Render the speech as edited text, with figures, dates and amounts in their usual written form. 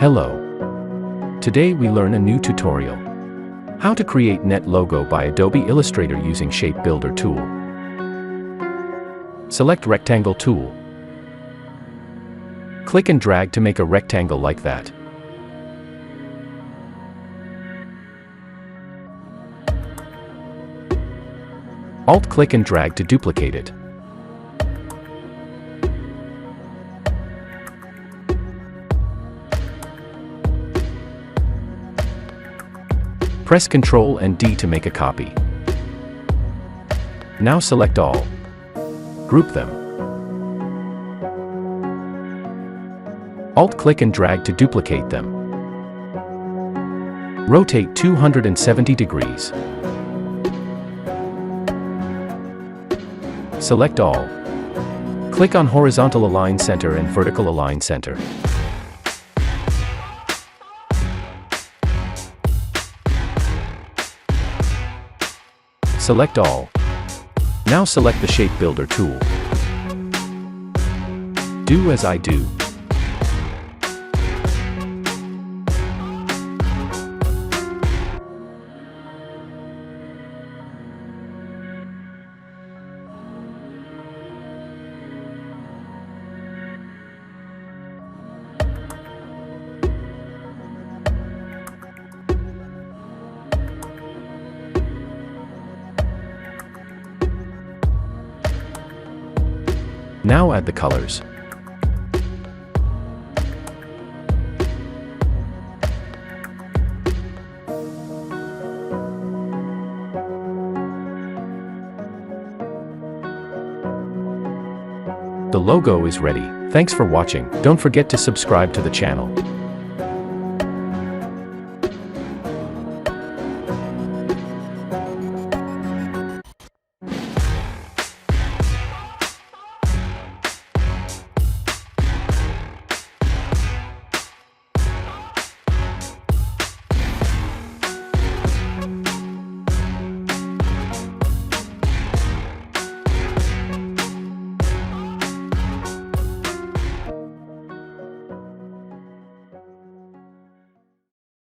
Hello. Today we learn a new tutorial. How to create net logo by Adobe Illustrator using Shape Builder tool. Select Rectangle tool. Click and drag to make a rectangle like that. Alt-click and drag to duplicate it. Press Ctrl and D to make a copy. Now select all. Group them. Alt-click and drag to duplicate them. Rotate 270 degrees. Select all. Click on Horizontal Align Center and Vertical Align Center. Select all. Now select the Shape Builder tool. Do as I do. Now add the colors. The logo is ready. Thanks for watching. Don't forget to subscribe to the channel.